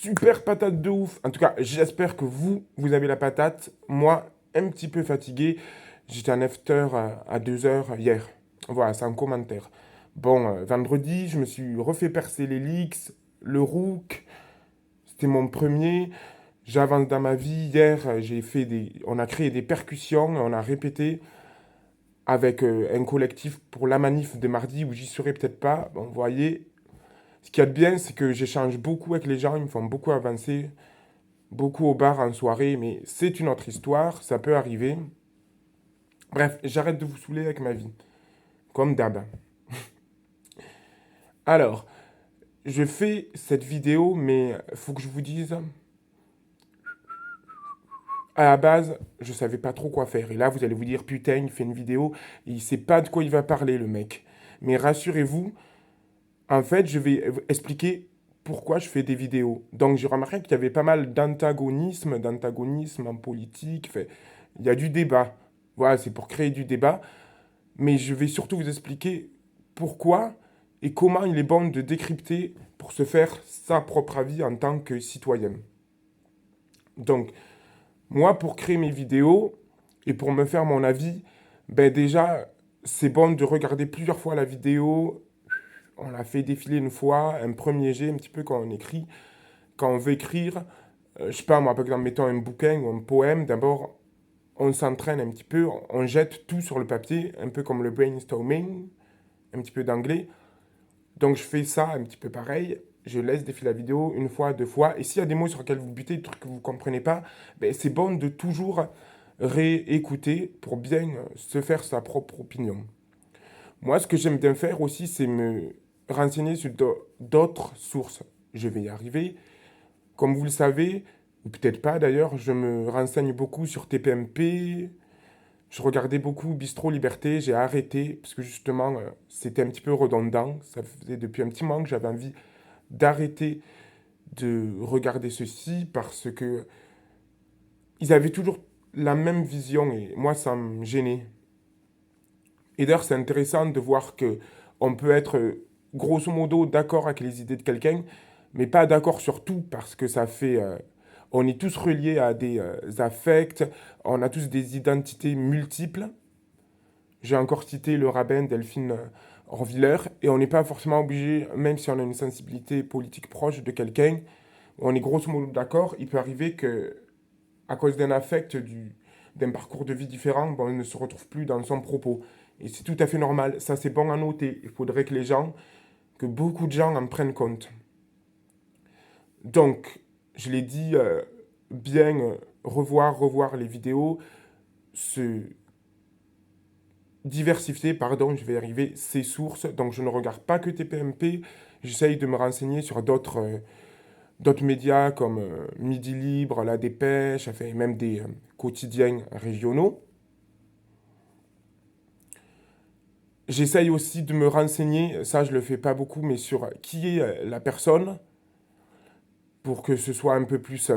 super patate de ouf. En tout cas, j'espère que vous avez la patate. Moi, un petit peu fatigué. J'étais en after à 2 heures hier. Voilà, c'est un commentaire. Bon, vendredi, je me suis refait percer les leaks, le Rook. C'était mon premier. J'avance dans ma vie. Hier, on a créé des percussions, on a répété avec un collectif pour la manif de mardi où j'y serai peut-être pas. Bon, vous voyez, ce qu'il y a de bien, c'est que j'échange beaucoup avec les gens, ils me font beaucoup avancer, beaucoup au bar en soirée, mais c'est une autre histoire, ça peut arriver. Bref, j'arrête de vous saouler avec ma vie, comme d'hab. Alors, je fais cette vidéo, mais faut que je vous dise, à la base, je savais pas trop quoi faire. Et là, vous allez vous dire, putain, il fait une vidéo, il sait pas de quoi il va parler, le mec. Mais rassurez-vous, en fait, je vais expliquer pourquoi je fais des vidéos. Donc, j'ai remarqué qu'il y avait pas mal d'antagonisme en politique. Enfin, il y a du débat. Voilà, c'est pour créer du débat. Mais je vais surtout vous expliquer pourquoi et comment il est bon de décrypter pour se faire sa propre avis en tant que citoyen. Donc, moi, pour créer mes vidéos et pour me faire mon avis, ben déjà, c'est bon de regarder plusieurs fois la vidéo. On l'a fait défiler une fois, un premier jet, un petit peu quand on écrit. Quand on veut écrire, je sais pas moi, par exemple, mettons un bouquin ou un poème, d'abord, on s'entraîne un petit peu, on jette tout sur le papier, un peu comme le brainstorming, un petit peu d'anglais. Donc je fais ça un petit peu pareil, je laisse défiler la vidéo une fois, deux fois, et s'il y a des mots sur lesquels vous butez, des trucs que vous ne comprenez pas, ben, c'est bon de toujours réécouter pour bien se faire sa propre opinion. Moi, ce que j'aime bien faire aussi, c'est me renseigner sur d'autres sources. Je vais y arriver. Comme vous le savez, ou peut-être pas d'ailleurs, je me renseigne beaucoup sur TPMP. Je regardais beaucoup Bistro Liberté. J'ai arrêté parce que justement, c'était un petit peu redondant. Ça faisait depuis un petit moment que j'avais envie d'arrêter de regarder ceci parce que ils avaient toujours la même vision et moi, ça me gênait. Et d'ailleurs, c'est intéressant de voir que on peut être grosso modo d'accord avec les idées de quelqu'un, mais pas d'accord sur tout parce que ça fait. On est tous reliés à des affects, on a tous des identités multiples. J'ai encore cité le rabbin Delphine Orviller, et on n'est pas forcément obligé, même si on a une sensibilité politique proche de quelqu'un, on est grosso modo d'accord, il peut arriver que, à cause d'un affect, d'un parcours de vie différent, bon, on ne se retrouve plus dans son propos. Et c'est tout à fait normal, ça c'est bon à noter. Il faudrait que que beaucoup de gens en prennent compte. Donc, je l'ai dit, bien revoir les vidéos, se diversifier, pardon, je vais y arriver, ses sources. Donc, je ne regarde pas que TPMP, j'essaye de me renseigner sur d'autres médias comme Midi Libre, La Dépêche, enfin, même des quotidiens régionaux. J'essaye aussi de me renseigner, ça je le fais pas beaucoup, mais sur qui est la personne, pour que ce soit un peu plus,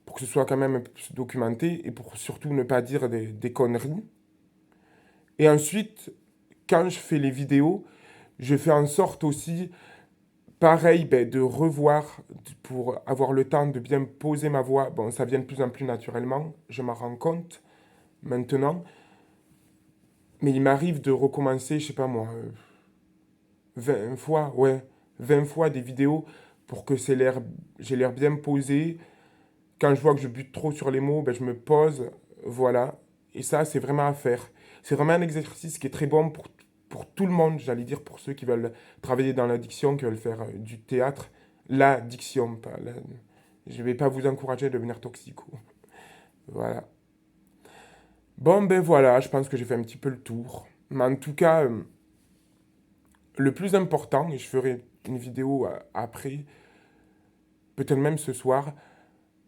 pour que ce soit quand même un peu plus documenté, et pour surtout ne pas dire des conneries. Et ensuite, quand je fais les vidéos, je fais en sorte aussi, pareil, ben, de revoir, pour avoir le temps de bien poser ma voix. Bon, ça vient de plus en plus naturellement, je m'en rends compte maintenant, mais il m'arrive de recommencer, je sais pas moi, 20 fois, ouais, 20 fois des vidéos pour que j'ai l'air bien posé. Quand je vois que je bute trop sur les mots, ben je me pose, voilà. Et ça, c'est vraiment à faire. C'est vraiment un exercice qui est très bon pour tout le monde, j'allais dire, pour ceux qui veulent travailler dans l'addiction, qui veulent faire du théâtre. L'addiction, pas la... Je ne vais pas vous encourager à devenir toxico. Voilà. Bon, ben voilà, je pense que j'ai fait un petit peu le tour. Mais en tout cas, le plus important, et je ferai une vidéo après, peut-être même ce soir,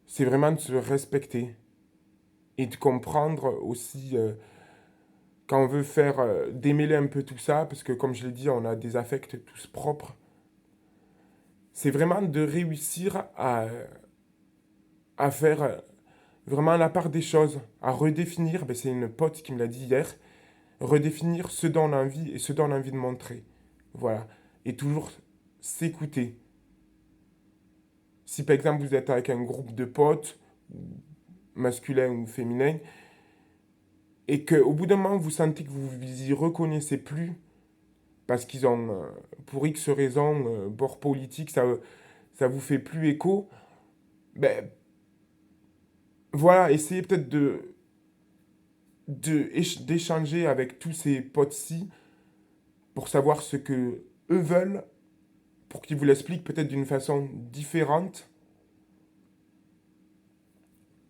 c'est vraiment de se respecter et de comprendre aussi quand on veut faire démêler un peu tout ça, parce que comme je l'ai dit, on a des affects tous propres. C'est vraiment de réussir à faire vraiment la part des choses, à redéfinir, ben c'est une pote qui me l'a dit hier, redéfinir ce dont on a envie et ce dont on a envie de montrer. Voilà. Et toujours s'écouter. Si par exemple vous êtes avec un groupe de potes, masculin ou féminin, et qu'au bout d'un moment vous sentez que vous vous y reconnaissez plus, parce qu'ils ont, pour X raisons, bord politique, ça vous fait plus écho, ben voilà, essayez peut-être d'échanger avec tous ces potes-ci pour savoir ce que eux veulent, pour qu'ils vous l'expliquent peut-être d'une façon différente.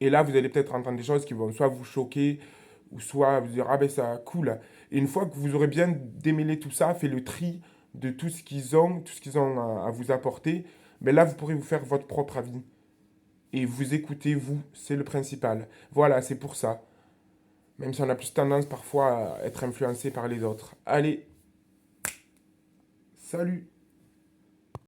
Et là, vous allez peut-être entendre des choses qui vont soit vous choquer, ou soit vous dire, ah ben ça, cool. Et une fois que vous aurez bien démêlé tout ça, fait le tri de tout ce qu'ils ont à vous apporter, ben là, vous pourrez vous faire votre propre avis. Et vous écoutez, vous, c'est le principal. Voilà, c'est pour ça. Même si on a plus tendance parfois à être influencé par les autres. Allez, salut!